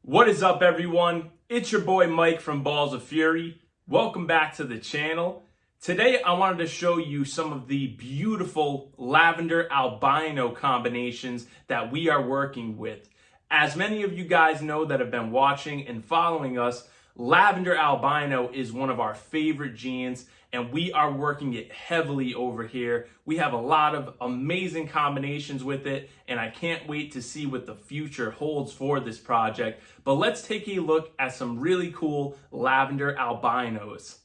What is up, everyone? It's your boy Mike from Balls of Fury. Welcome back to the channel. Today I wanted to show you some of the beautiful lavender albino combinations that we are working with. As many of you guys know that have been watching and following us, lavender albino is one of our favorite genes, and we are working it heavily over here. We have a lot of amazing combinations with it, and I can't wait to see what the future holds for this project. But let's take a look at some really cool lavender albinos.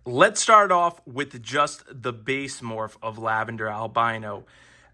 Let's start off with just the base morph of lavender albino.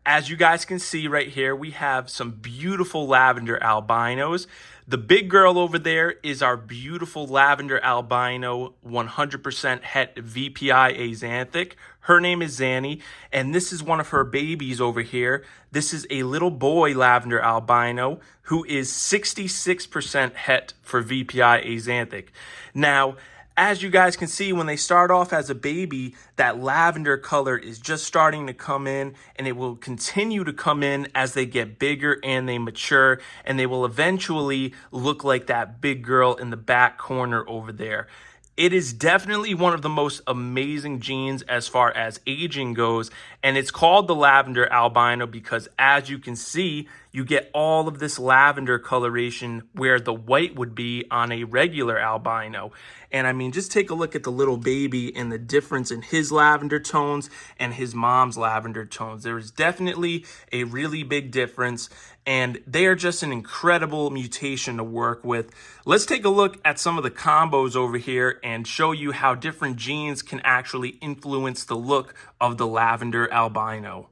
As you guys can see right here, we have some beautiful lavender albinos. The big girl over there is our beautiful lavender albino 100% het VPI axanthic. Her name is Zanny, and this is one of her babies over here. This is a little boy lavender albino who is 66% het for VPI axanthic. Now, as you guys can see, when they start off as a baby, that lavender color is just starting to come in, and it will continue to come in as they get bigger and they mature, and they will eventually look like that big girl in the back corner over there. It is definitely one of the most amazing genes as far as aging goes, and it's called the lavender albino because, as you can see, you get all of this lavender coloration where the white would be on a regular albino. And I mean, just take a look at the little baby and the difference in his lavender tones and his mom's lavender tones. There is definitely a really big difference, and they are just an incredible mutation to work with. Let's take a look at some of the combos over here and show you how different genes can actually influence the look of the lavender albino.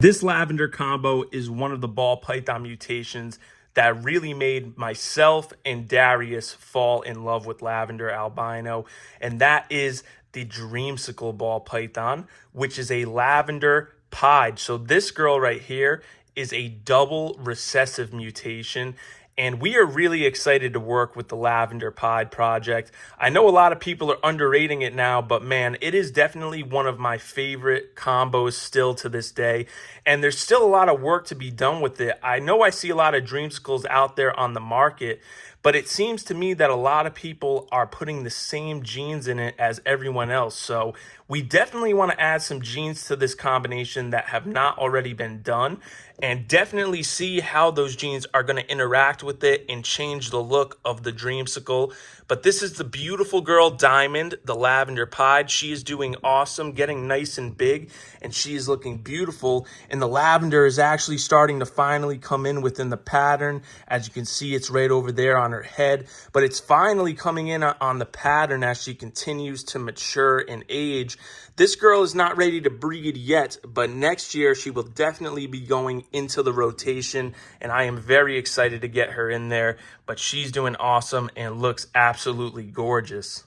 This lavender combo is one of the ball python mutations that really made myself and Darius fall in love with lavender albino, and that is the dreamsicle ball python, which is a lavender pied. So this girl right here is a double recessive mutation, and we are really excited to work with the Lavender Pied project. I know a lot of people are underrating it now, but man, it is definitely one of my favorite combos still to this day. And there's still a lot of work to be done with it. I know I see a lot of dreamsicles out there on the market, but it seems to me that a lot of people are putting the same genes in it as everyone else. So we definitely want to add some genes to this combination that have not already been done, and definitely see how those genes are going to interact with it and change the look of the dreamsicle. But this is the beautiful girl Diamond, the lavender pied. She is doing awesome, getting nice and big, and she is looking beautiful. And the lavender is actually starting to finally come in within the pattern. As you can see, it's right over there on her head, but it's finally coming in on the pattern as she continues to mature and age. This girl is not ready to breed yet, but next year she will definitely be going into the rotation, and I am very excited to get her in there. But she's doing awesome and looks absolutely gorgeous.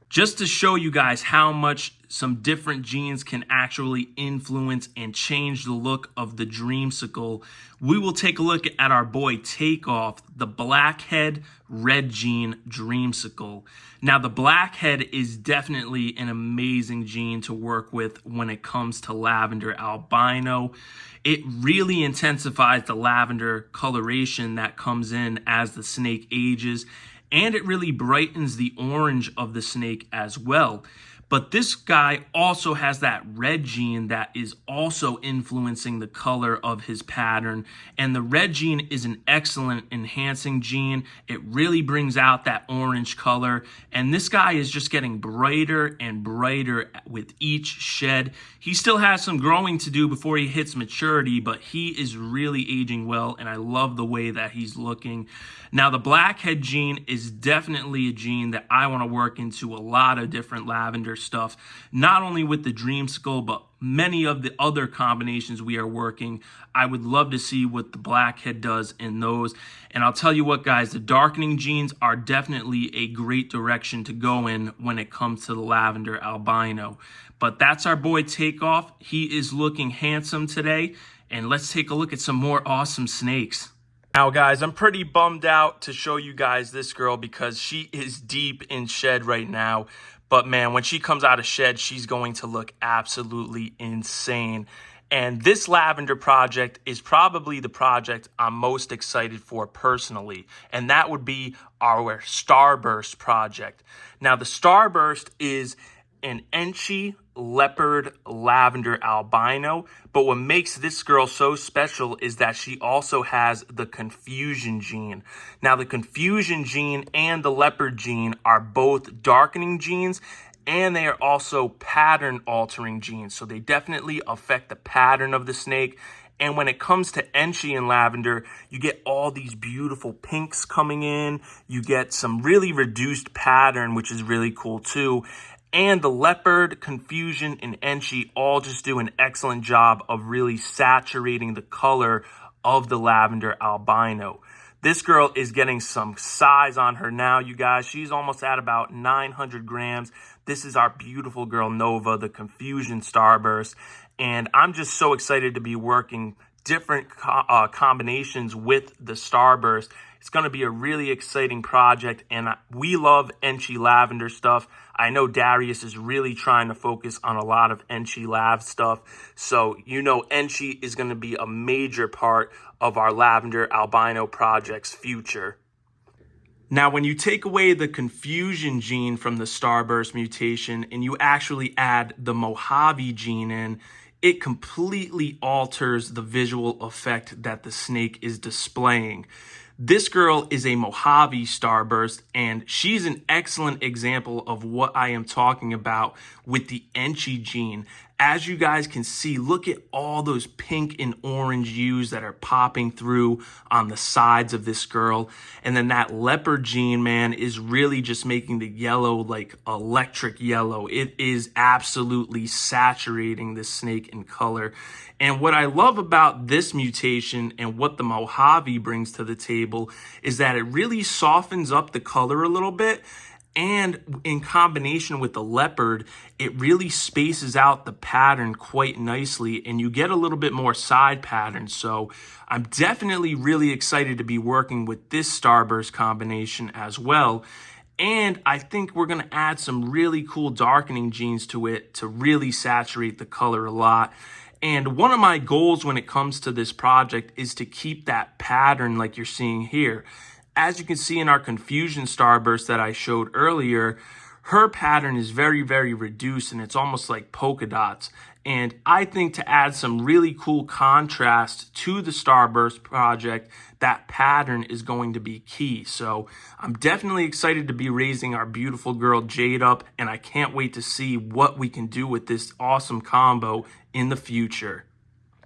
Just to show you guys how much some different genes can actually influence and change the look of the dreamsicle, we will take a look at our boy Takeoff, the blackhead red gene dreamsicle. Now, the blackhead is definitely an amazing gene to work with when it comes to lavender albino. It really intensifies the lavender coloration that comes in as the snake ages, and it really brightens the orange of the snake as well. But this guy also has that red gene that is also influencing the color of his pattern. And the red gene is an excellent enhancing gene. It really brings out that orange color. And this guy is just getting brighter and brighter with each shed. He still has some growing to do before he hits maturity, but he is really aging well, and I love the way that he's looking. Now, the blackhead gene is definitely a gene that I want to work into a lot of different lavender stuff, not only with the dreamsicle, but many of the other combinations we are working. I would love to see what the blackhead does in those. And I'll tell you what, guys, the darkening genes are definitely a great direction to go in when it comes to the lavender albino. But that's our boy Takeoff. He is looking handsome today. And let's take a look at some more awesome snakes. Now, guys, I'm pretty bummed out to show you guys this girl because she is deep in shed right now. But man, when she comes out of shed, she's going to look absolutely insane. And this lavender project is probably the project I'm most excited for personally, and that would be our Starburst project. Now, the Starburst is an Enchi leopard lavender albino, but what makes this girl so special is that she also has the confusion gene. Now, the confusion gene and the leopard gene are both darkening genes, and they are also pattern altering genes. So they definitely affect the pattern of the snake. And when it comes to Enchi and lavender, you get all these beautiful pinks coming in. You get some really reduced pattern, which is really cool too. And the leopard, confusion, and Enchi all just do an excellent job of really saturating the color of the lavender albino. This girl is getting some size on her now, you guys. She's almost at about 900 grams. This is our beautiful girl, Nova, the Confusion Starburst. And I'm just so excited to be working different combinations with the Starburst. It's going to be a really exciting project, and we love Enchi lavender stuff. I know Darius is really trying to focus on a lot of Enchi lav stuff. So, you know, Enchi is going to be a major part of our lavender albino project's future. Now, when you take away the confusion gene from the Starburst mutation and you actually add the Mojave gene in, it completely alters the visual effect that the snake is displaying. This girl is a Mojave Starburst, and she's an excellent example of what I am talking about with the Enchi gene. As you guys can see, look at all those pink and orange hues that are popping through on the sides of this girl. And then that leopard gene, man, is really just making the yellow like electric yellow. It is absolutely saturating this snake in color. And what I love about this mutation and what the Mojave brings to the table is that it really softens up the color a little bit. And in combination with the leopard, it really spaces out the pattern quite nicely, and you get a little bit more side pattern. So I'm definitely really excited to be working with this Starburst combination as well. And I think we're going to add some really cool darkening genes to it to really saturate the color a lot. And one of my goals when it comes to this project is to keep that pattern like you're seeing here. As you can see in our Confusion Starburst that I showed earlier, her pattern is very, very reduced, and it's almost like polka dots. And I think to add some really cool contrast to the Starburst project, that pattern is going to be key. So I'm definitely excited to be raising our beautiful girl Jade up, and I can't wait to see what we can do with this awesome combo in the future.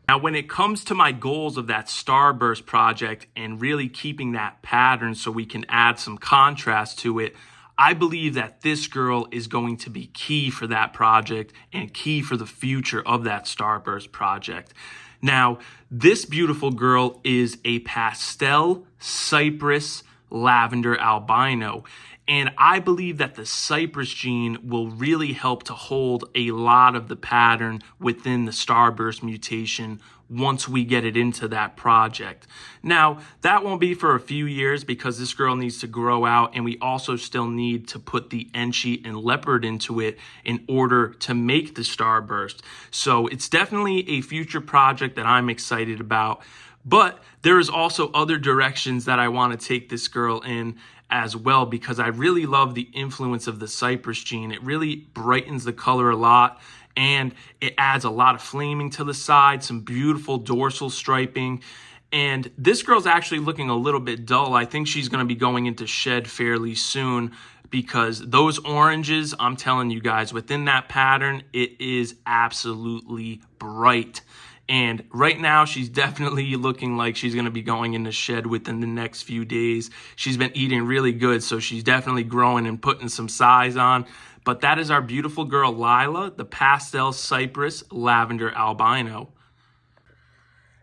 Now, when it comes to my goals of that Starburst project and really keeping that pattern so we can add some contrast to it, I believe that this girl is going to be key for that project and key for the future of that Starburst project. Now, this beautiful girl is a pastel cypress lavender albino. And I believe that the cypress gene will really help to hold a lot of the pattern within the Starburst mutation once we get it into that project. Now, that won't be for a few years because this girl needs to grow out, and we also still need to put the Enchi and leopard into it in order to make the Starburst. So it's definitely a future project that I'm excited about. But there is also other directions that I want to take this girl in as well, because I really love the influence of the cypress gene. It really brightens the color a lot, and it adds a lot of flaming to the side, some beautiful dorsal striping. And this girl's actually looking a little bit dull. I think she's going to be going into shed fairly soon, because those oranges, I'm telling you guys, within that pattern, it is absolutely bright. And right now, she's definitely looking like she's going to be going in the shed within the next few days. She's been eating really good, so she's definitely growing and putting some size on. But that is our beautiful girl, Lila, the pastel cypress lavender albino.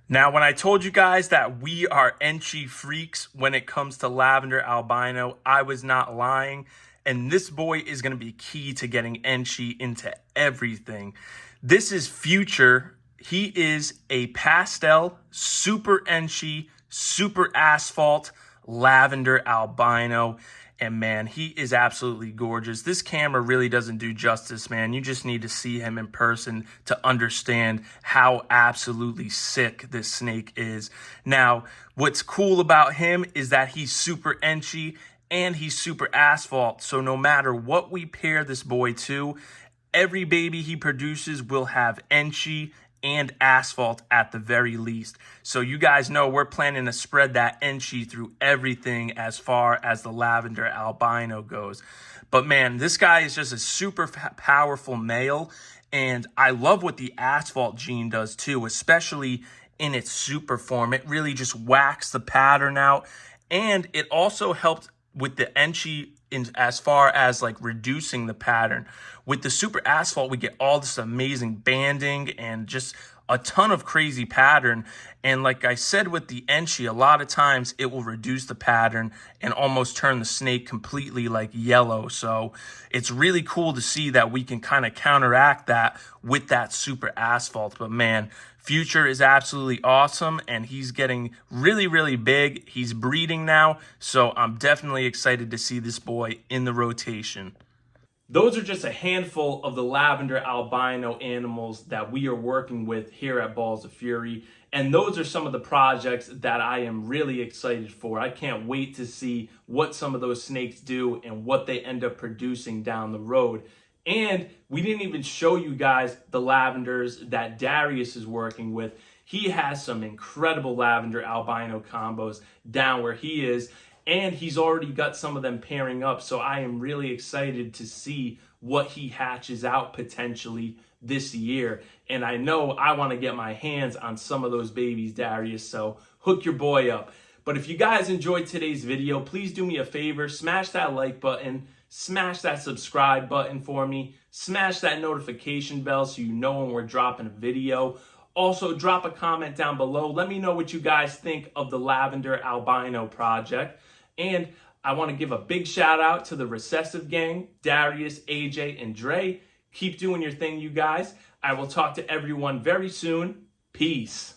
Now, when I told you guys that we are Enchi freaks when it comes to lavender albino, I was not lying. And this boy is going to be key to getting Enchi into everything. This is Future. He is a pastel, super Enchi, super asphalt, lavender albino. And man, he is absolutely gorgeous. This camera really doesn't do justice, man. You just need to see him in person to understand how absolutely sick this snake is. Now, what's cool about him is that he's super enchy and he's super asphalt. So no matter what we pair this boy to, every baby he produces will have enchy and asphalt at the very least. So you guys know we're planning to spread that enchy through everything as far as the Lavender Albino goes. But man, this guy is just a super powerful male, and I love what the asphalt gene does too, especially in its super form. It really just whacks the pattern out, and it also helped with the enchy as far as like reducing the pattern. With the super asphalt, we get all this amazing banding and just a ton of crazy pattern. And like I said with the enchy, a lot of times it will reduce the pattern and almost turn the snake completely like yellow. So it's really cool to see that we can kind of counteract that with that super asphalt. But man, Future is absolutely awesome, and he's getting really, really big. He's breeding now, so I'm definitely excited to see this boy in the rotation. Those are just a handful of the Lavender Albino animals that we are working with here at Balls of Fury. And those are some of the projects that I am really excited for. I can't wait to see what some of those snakes do and what they end up producing down the road. And we didn't even show you guys the lavenders that Darius is working with. He has some incredible Lavender Albino combos down where he is. And he's already got some of them pairing up. So I am really excited to see what he hatches out potentially this year. And I know I want to get my hands on some of those babies, Darius. So hook your boy up. But if you guys enjoyed today's video, please do me a favor. Smash that like button. Smash that subscribe button for me. Smash that notification bell so you know when we're dropping a video. Also, drop a comment down below. Let me know what you guys think of the Lavender Albino project. And I want to give a big shout out to the Recessive Gang, Darius, AJ, and Dre. Keep doing your thing, you guys. I will talk to everyone very soon. Peace.